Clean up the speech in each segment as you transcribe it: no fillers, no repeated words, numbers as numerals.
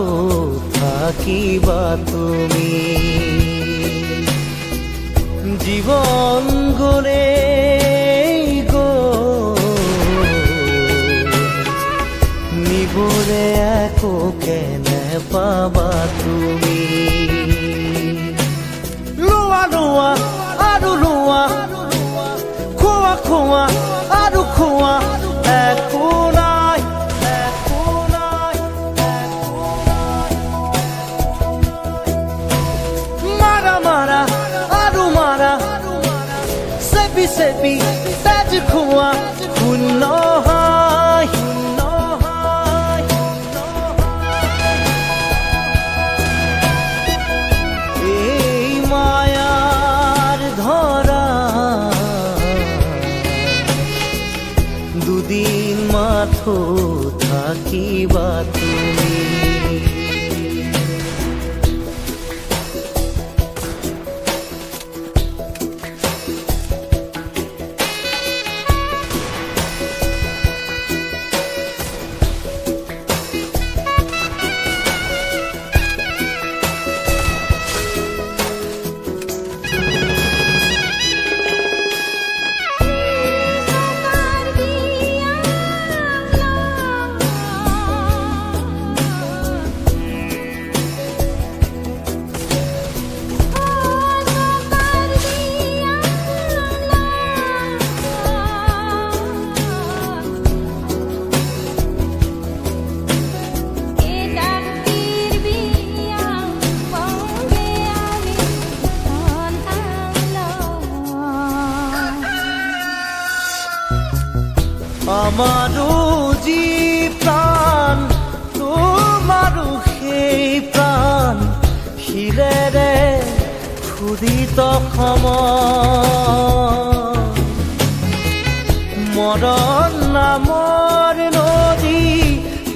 মাথো থাকিবা তুমি জীবন গলে গো নিবলে একো কেনে পাবা তুমি লোৱা লোৱা আৰু লোৱা খোৱা খোৱা আৰু খোৱা একো নাই একো নাই মাৰা মাৰা আৰু মাৰা চেপি চেপি তেজ খোৱা শূন্য হয় এই মায়ার ধরা দুদিন মাথো থাকিবা তুমি আমারও জি প্রাণ তোমারও সেই প্রাণ শিলেৰে ক্ষুদিত মৰণ নামৰ নদী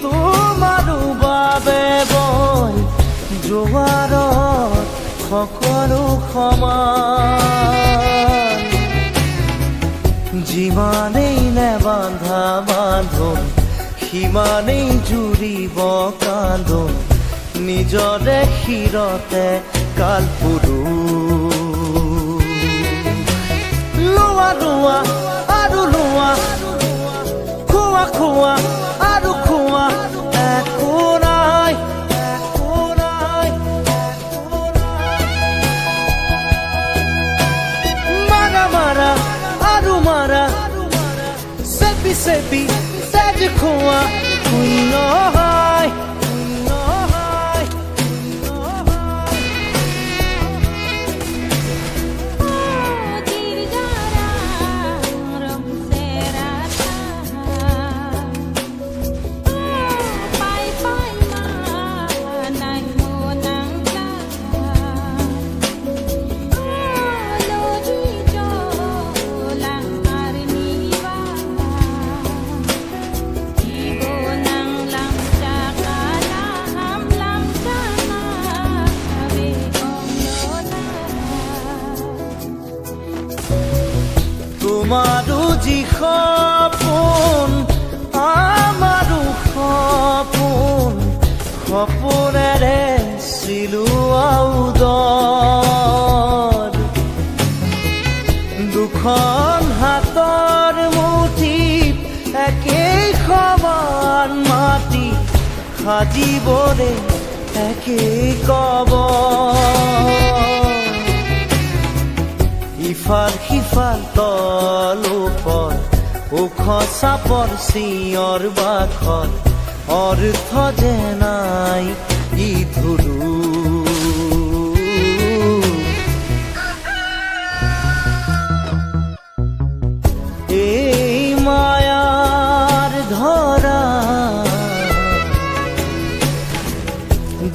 তোমাৰো বাবে বয় জোৱাৰত সকলো সমান যিমানেই নেবান্ধা বান্ধোন সিমানেই জুৰিব কান্দোন নিজৰে শিৰতে কালপুৰু লোৱা লোৱা আৰু লোৱা খোৱা খোৱা আৰু খোৱা একো নাই একো নাই মাৰা মাৰা আৰু মাৰা চেপি চেপি তেজ খোৱা শূন্য হয় তোমাৰো যি সপোন আমাৰো সপোন সপোনেৰে চিলোৱা উদৰ দুখন হাতৰ মুঠিত একেই সমান মাটি সাজিবৰে একেই কবৰ ইফাল সিফাল তল ওপৰ ওখ চাপৰ চিঞৰ বাখৰ অৰ্থ যে নাই ই ধুৰু এই মায়াৰ ধৰা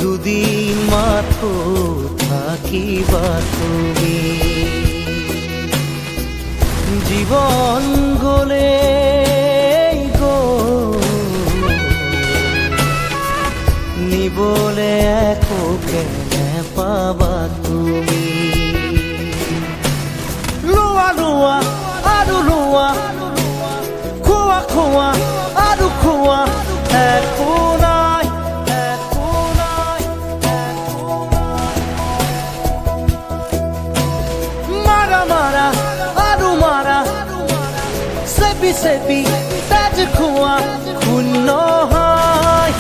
দুদিন মাথো থাকিবা তুমি জীবন গলে গো নিবলে একো কেনে পাবা তুমি লোৱা লোৱা আৰু লোৱা খোৱা খোৱা আৰু খোৱা একো নাই একো নাই চেপি তেজ খোৱা শূন্য হয়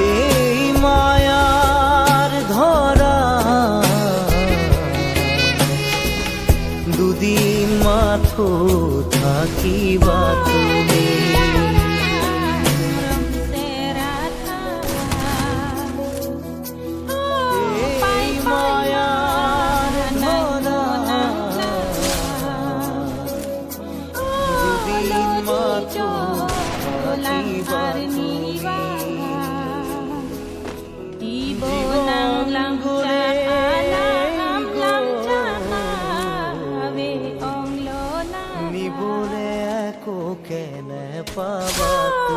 এই মায়ার ধরা দুদিন মাথো থাকিবা তুমি Kené pabatu